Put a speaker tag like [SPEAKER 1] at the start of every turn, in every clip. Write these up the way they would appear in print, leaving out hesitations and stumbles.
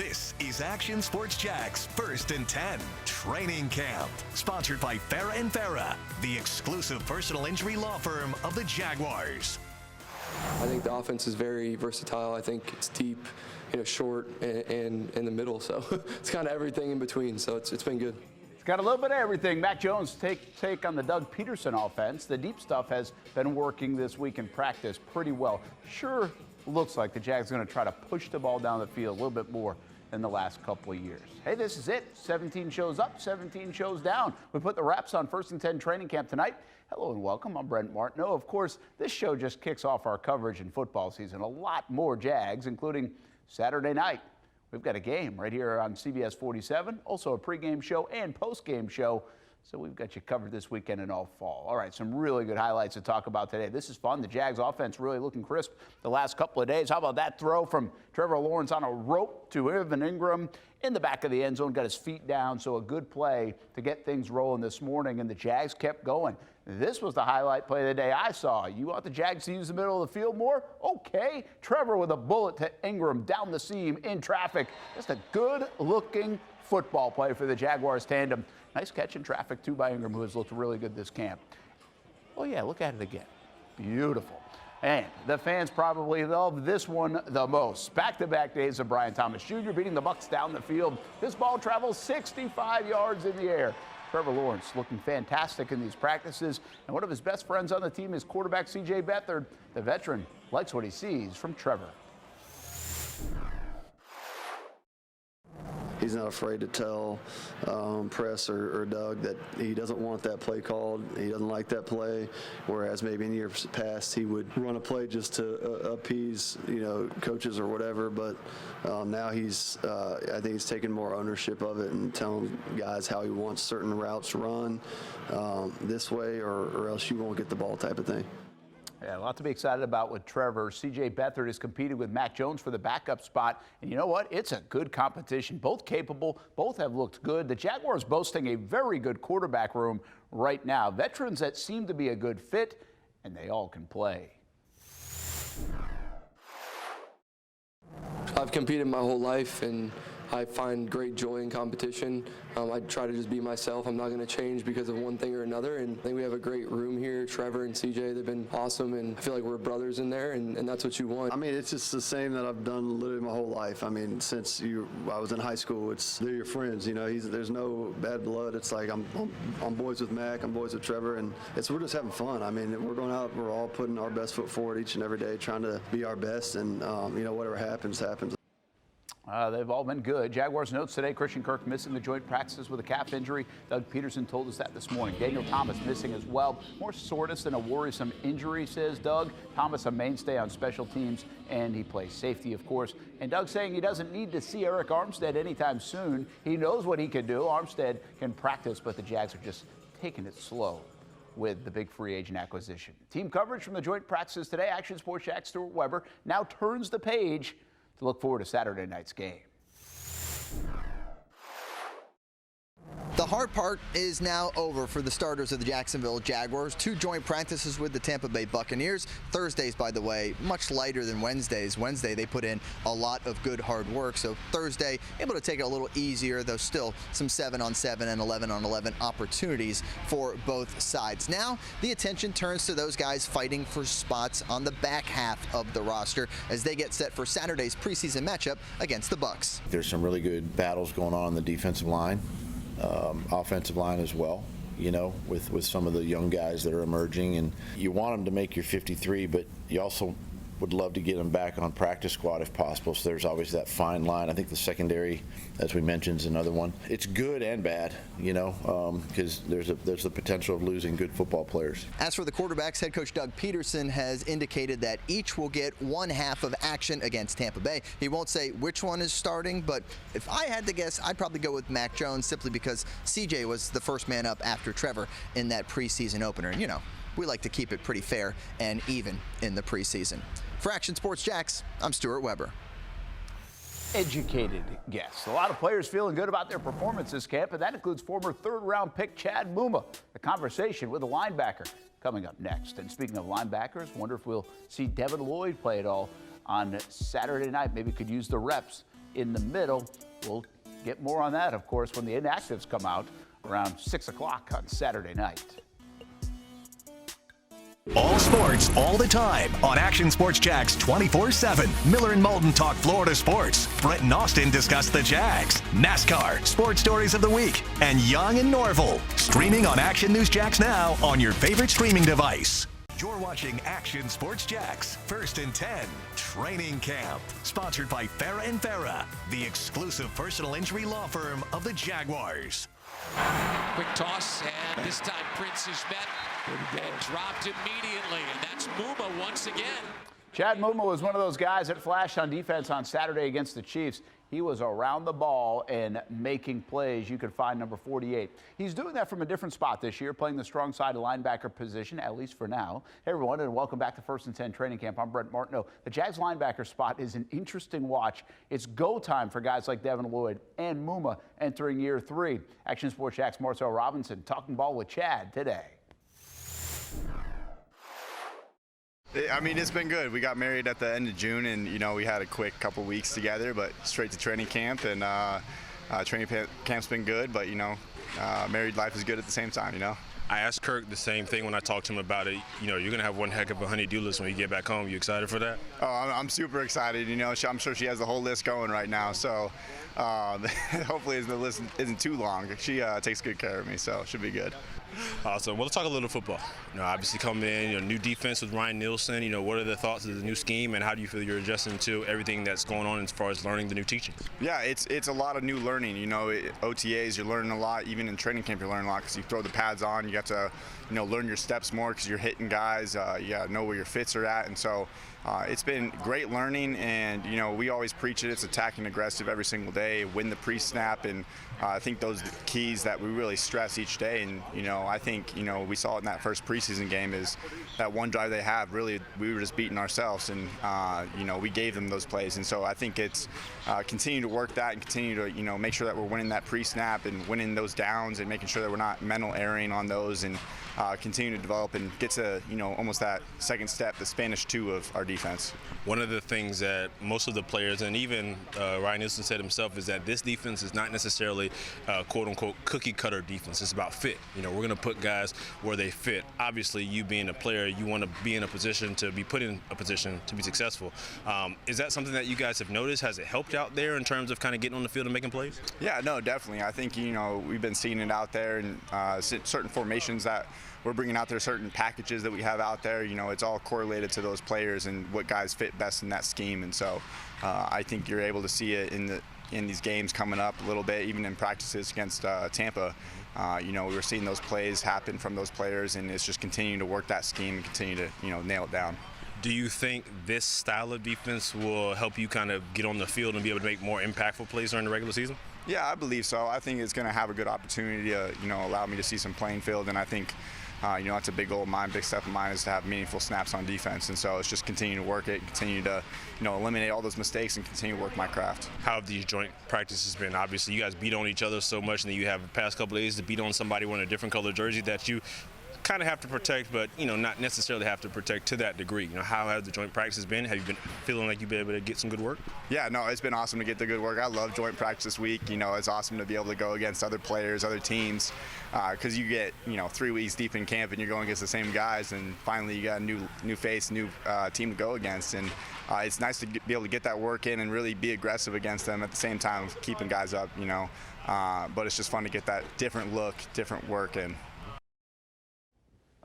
[SPEAKER 1] This is Action Sports Jax 1st and 10 Training Camp, sponsored by Farah & Farah, the exclusive personal injury law firm of the Jaguars.
[SPEAKER 2] I think the offense is very versatile. I think it's deep, short, and in the middle. So it's kind of everything in between. So it's been good.
[SPEAKER 3] It's got a little bit of everything. Mac Jones take on the Doug Peterson offense. The deep stuff has been working this week in practice pretty well. Sure looks like the Jags are going to try to push the ball down the field a little bit more than the last couple of years. Hey, this is it. 17 shows up, 17 shows down. We put the wraps on 1st and 10 training camp tonight. Hello and welcome. I'm Brent Martineau. Of course, this show just kicks off our coverage in football season. A lot more Jags, including Saturday night. We've got a game right here on CBS 47, also a pregame show and postgame show. So we've got you covered this weekend and all fall. All right, some really good highlights to talk about today. This is fun. The Jags offense really looking crisp the last couple of days. How about that throw from Trevor Lawrence on a rope to Evan Ingram in the back of the end zone, got his feet down. So a good play to get things rolling this morning, and the Jags kept going. This was the highlight play of the day I saw. You want the Jags to use the middle of the field more? Okay. Trevor with a bullet to Ingram down the seam in traffic. Just a good-looking football play for the Jaguars tandem. Nice catch in traffic, too, by Ingram, who has looked really good this camp. Oh, yeah, look at it again. Beautiful. And the fans probably love this one the most. Back-to-back days of Brian Thomas Jr. beating the Bucs down the field. This ball travels 65 yards in the air. Trevor Lawrence looking fantastic in these practices. And one of his best friends on the team is quarterback C.J. Beathard. The veteran likes what he sees from Trevor.
[SPEAKER 4] He's not afraid to tell Press or Doug that he doesn't want that play called. He doesn't like that play, whereas maybe in years past he would run a play just to appease, coaches or whatever. But now I think he's taking more ownership of it and telling guys how he wants certain routes run this way or else you won't get the ball type of thing.
[SPEAKER 3] Yeah, a lot to be excited about with Trevor. C.J. Beathard has competed with Mac Jones for the backup spot. And you know what? It's a good competition. Both capable. Both have looked good. The Jaguars boasting a very good quarterback room right now. Veterans that seem to be a good fit, and they all can play.
[SPEAKER 2] I've competed my whole life, and I find great joy in competition. I try to just be myself. I'm not going to change because of one thing or another. And I think we have a great room here. Trevor and CJ, they've been awesome, and I feel like we're brothers in there, and that's what you want.
[SPEAKER 4] I mean, it's just the same that I've done literally my whole life. I mean, since I was in high school, they're your friends. There's no bad blood. It's like I'm boys with Mac, I'm boys with Trevor, and we're just having fun. I mean, we're going out, we're all putting our best foot forward each and every day, trying to be our best, and whatever happens, happens.
[SPEAKER 3] They've all been good. Jaguars notes today, Christian Kirk missing the joint practices with a calf injury. Doug Peterson told us that this morning. Daniel Thomas missing as well. More soreness than a worrisome injury, says Doug. Thomas a mainstay on special teams, and he plays safety, of course. And Doug saying he doesn't need to see Eric Armstead anytime soon. He knows what he can do. Armstead can practice, but the Jags are just taking it slow with the big free agent acquisition. Team coverage from the joint practices today. Action Sports Jax Stuart Webber now turns the page to look forward to Saturday night's game.
[SPEAKER 5] The hard part is now over for the starters of the Jacksonville Jaguars. 2 joint practices with the Tampa Bay Buccaneers. Thursdays, by the way, much lighter than Wednesdays. Wednesday, they put in a lot of good hard work. So Thursday, able to take it a little easier, though still some 7-on-7 and 11-on-11 opportunities for both sides. Now, the attention turns to those guys fighting for spots on the back half of the roster as they get set for Saturday's preseason matchup against the Bucs.
[SPEAKER 6] There's some really good battles going on the defensive line. Offensive line as well, with some of the young guys that are emerging, and you want them to make your 53, but you also would love to get them back on practice squad if possible. So there's always that fine line. I think the secondary, as we mentioned, is another one. It's good and bad, because there's the potential of losing good football players.
[SPEAKER 5] As for the quarterbacks, head coach Doug Peterson has indicated that each will get one half of action against Tampa Bay. He won't say which one is starting, but if I had to guess, I'd probably go with Mac Jones simply because CJ was the first man up after Trevor in that preseason opener. And we like to keep it pretty fair and even in the preseason. For Action Sports Jax, I'm Stuart Webber.
[SPEAKER 3] Educated guess. A lot of players feeling good about their performance this camp, and that includes former third-round pick Chad Muma. The conversation with the linebacker coming up next. And speaking of linebackers, wonder if we'll see Devin Lloyd play at all on Saturday night. Maybe could use the reps in the middle. We'll get more on that, of course, when the inactives come out around 6 o'clock on Saturday night.
[SPEAKER 1] All sports, all the time on Action Sports Jax 24/7. Miller and Moulton talk Florida sports. Brett and Austin discuss the Jags, NASCAR, sports stories of the week, and Young and Norval. Streaming on Action News Jax now on your favorite streaming device. You're watching Action Sports Jax 1st and 10 Training Camp. Sponsored by Farah & Farah, the exclusive personal injury law firm of the Jaguars.
[SPEAKER 7] Quick toss, and this time Prince is met and dropped immediately, and that's Muma once again.
[SPEAKER 3] Chad Muma was one of those guys that flashed on defense on Saturday against the Chiefs. He was around the ball and making plays. You could find number 48. He's doing that from a different spot this year, playing the strong side linebacker position, at least for now. Hey, everyone, and welcome back to 1st and 10 Training Camp. I'm Brent Martineau. The Jags linebacker spot is an interesting watch. It's go time for guys like Devin Lloyd and Muma entering year 3. Action Sports Jax Marcel Robinson talking ball with Chad today.
[SPEAKER 8] I mean, it's been good. We got married at the end of June, and, you know, we had a quick couple weeks together, but straight to training camp, and training camp's been good, but, you know, married life is good at the same time, you know.
[SPEAKER 9] I asked Kirk the same thing when I talked to him about it. You know, you're going to have one heck of a honey-do list when you get back home. You excited for that?
[SPEAKER 8] Oh, I'm super excited. You know, I'm sure she has the whole list going right now, so hopefully the list isn't too long. She takes good care of me, so it should be good.
[SPEAKER 9] Awesome. Well, let's talk a little football. You know, obviously coming in, you know, new defense with Ryan Nielsen. You know, what are the thoughts of the new scheme, and how do you feel you're adjusting to everything that's going on as far as learning the new teaching?
[SPEAKER 8] Yeah, it's a lot of new learning. You know, OTAs, you're learning a lot. Even in training camp, you're learning a lot because you throw the pads on. You got to, you know, learn your steps more because you're hitting guys. You got to know where your fits are at, and so it's been great learning. And you know, we always preach it. It's attacking aggressive every single day. Win the pre-snap, and I think those are the keys that we really stress each day. And you know, I think, you know, we saw it in that first preseason game, is that one drive they have, really we were just beating ourselves, and you know, we gave them those plays. And so I think it's continue to work that and continue to, you know, make sure that we're winning that pre-snap and winning those downs and making sure that we're not mental erring on those, and continue to develop and get to, you know, almost that second step, the Spanish 2 of our defense.
[SPEAKER 9] One of the things that most of the players, and even Ryan Nielsen said himself, is that this defense is not necessarily quote-unquote cookie-cutter defense. It's about fit. You know, we're going to put guys where they fit. Obviously, you being a player, you want to be in a position to be put in a position to be successful. Is that something that you guys have noticed? Has it helped out there in terms of kind of getting on the field and making plays?
[SPEAKER 8] Yeah, no, definitely. I think, you know, we've been seeing it out there, and certain formations that we're bringing out there, certain packages that we have out there, you know, it's all correlated to those players and what guys fit best in that scheme. And so I think you're able to see it in these games coming up a little bit, even in practices against Tampa. You know, we were seeing those plays happen from those players, and it's just continuing to work that scheme and continue to, you know, nail it down.
[SPEAKER 9] Do you think this style of defense will help you kind of get on the field and be able to make more impactful plays during the regular season?
[SPEAKER 8] Yeah, I believe so. I think it's going to have a good opportunity to, you know, allow me to see some playing field, and I think you know, that's a big goal of mine, big step of mine, is to have meaningful snaps on defense. And so it's just continue to work it, continue to, you know, eliminate all those mistakes and continue to work my craft.
[SPEAKER 9] How have these joint practices been? Obviously, you guys beat on each other so much, and then you have the past couple of days to beat on somebody wearing a different color jersey that you kind of have to protect, but, you know, not necessarily have to protect to that degree. You know, how have the joint practices been? Have you been feeling like you've been able to get some good work?
[SPEAKER 8] Yeah, no, it's been awesome to get the good work. I love joint practice this week. You know, it's awesome to be able to go against other players, other teams, because you get, you know, 3 weeks deep in camp and you're going against the same guys, and finally you got a new face, new team to go against. And it's nice to be able to get that work in and really be aggressive against them at the same time of keeping guys up, you know. But it's just fun to get that different look, different work in.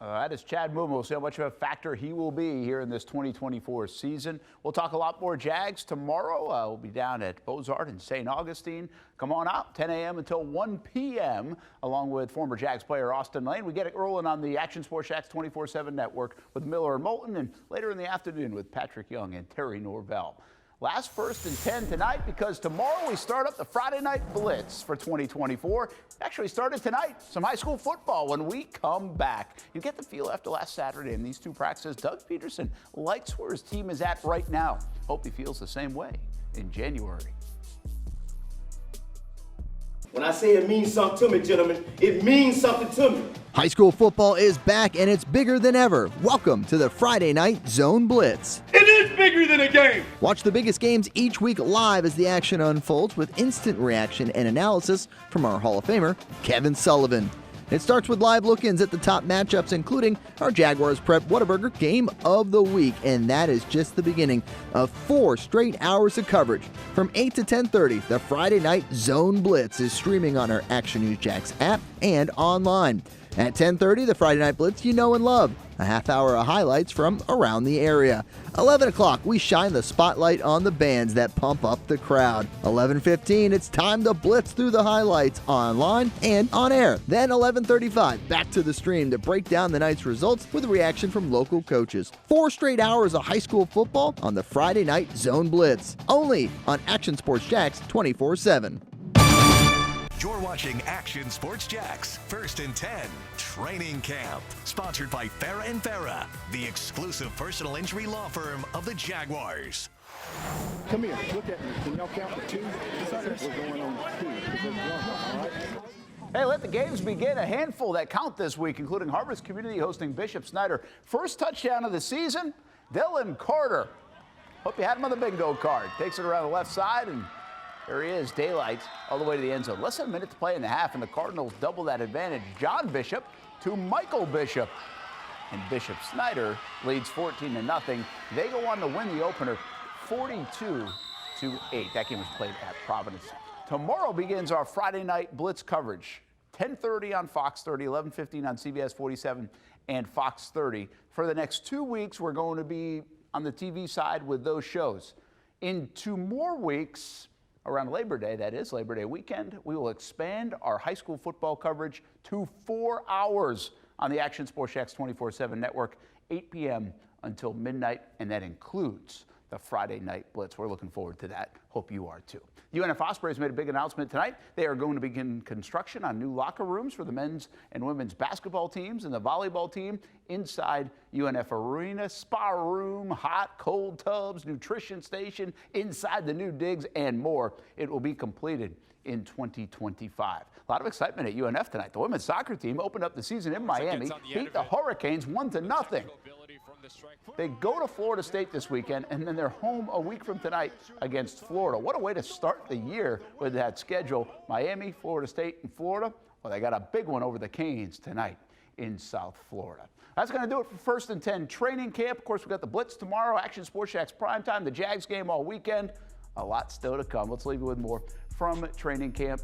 [SPEAKER 3] That is Chad Muma. We'll see how much of a factor he will be here in this 2024 season. We'll talk a lot more Jags tomorrow. We'll be down at Beaux-Arts in St. Augustine. Come on out, 10 a.m. until 1 p.m., along with former Jags player Austin Lane. We get it rolling on the Action Sports Jax 24/7 network with Miller and Moulton, and later in the afternoon with Patrick Young and Terry Norvell. Last 1st and 10 tonight, because tomorrow we start up the Friday Night Blitz for 2024. Actually started tonight. Some high school football when we come back. You get the feel after last Saturday in these two practices. Doug Peterson likes where his team is at right now. Hope he feels the same way in January.
[SPEAKER 10] When I say it means something to me, gentlemen, it means something to me.
[SPEAKER 5] High school football is back, and it's bigger than ever. Welcome to the Friday Night Zone Blitz.
[SPEAKER 10] And it bigger than a game.
[SPEAKER 5] Watch the biggest games each week live as the action unfolds with instant reaction and analysis from our Hall of Famer, Kevin Sullivan. It starts with live look-ins at the top matchups, including our Jaguars Prep Whataburger Game of the Week, and that is just the beginning of 4 straight hours of coverage. From 8 to 10:30, the Friday Night Zone Blitz is streaming on our Action News Jax app and online. At 10:30, the Friday Night Blitz you know and love. A half hour of highlights from around the area. 11 o'clock, we shine the spotlight on the bands that pump up the crowd. 11:15, it's time to blitz through the highlights online and on air. Then 11:35, back to the stream to break down the night's results with a reaction from local coaches. 4 straight hours of high school football on the Friday Night Zone Blitz. Only on Action Sports Jax 24/7.
[SPEAKER 1] You're watching Action Sports Jax 1st and 10 Training Camp, sponsored by Farah & Farah, the exclusive personal injury law firm of the Jaguars.
[SPEAKER 11] Come here, look at me. Can y'all count to 2? We're going on 2. All right?
[SPEAKER 3] Hey, let the games begin. A handful that count this week, including Harvest Community hosting Bishop Snyder. First touchdown of the season, Dylan Carter. Hope you had him on the bingo card. Takes it around the left side, and there he is, daylight, all the way to the end zone. Less than a minute to play in the half, and the Cardinals double that advantage. John Bishop to Michael Bishop. And Bishop Snyder leads 14-0. They go on to win the opener 42-8. That game was played at Providence. Tomorrow begins our Friday night blitz coverage. 10:30 on Fox 30, 11:15 on CBS 47 and Fox 30. For the next 2 weeks, we're going to be on the TV side with those shows. In 2 more weeks, around Labor Day, that is Labor Day weekend, we will expand our high school football coverage to 4 hours on the Action Sports Jax 24/7 network, 8 p.m. until midnight, and that includes the Friday Night Blitz. We're looking forward to that. Hope you are too. UNF Ospreys made a big announcement tonight. They are going to begin construction on new locker rooms for the men's and women's basketball teams and the volleyball team inside UNF Arena. Spa room, hot, cold tubs, nutrition station, inside the new digs, and more. It will be completed in 2025. A lot of excitement at UNF tonight. The women's soccer team opened up the season in Miami, beat the Hurricanes 1-0. They go to Florida State this weekend, and then they're home a week from tonight against Florida. What a way to start the year with that schedule. Miami, Florida State, and Florida. Well, they got a big one over the Canes tonight in South Florida. That's going to do it for 1st and 10 Training Camp. Of course, we've got the Blitz tomorrow, Action Sports Jax primetime, the Jags game all weekend. A lot still to come. Let's leave you with more from Training Camp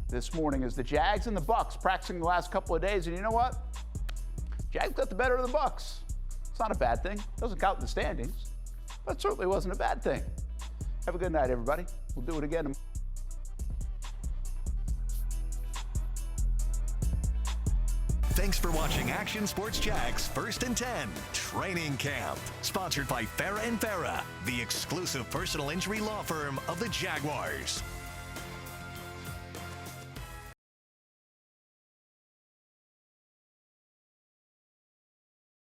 [SPEAKER 3] this morning as the Jags and the Bucs practicing the last couple of days. And you know what? Jags got the better of the Bucs. It's not a bad thing. Doesn't count in the standings, but it certainly wasn't a bad thing. Have a good night, everybody. We'll do it again.
[SPEAKER 1] Thanks for watching Action Sports Jax 1st and 10 Training Camp, sponsored by Farah & Farah, the exclusive personal injury law firm of the Jaguars.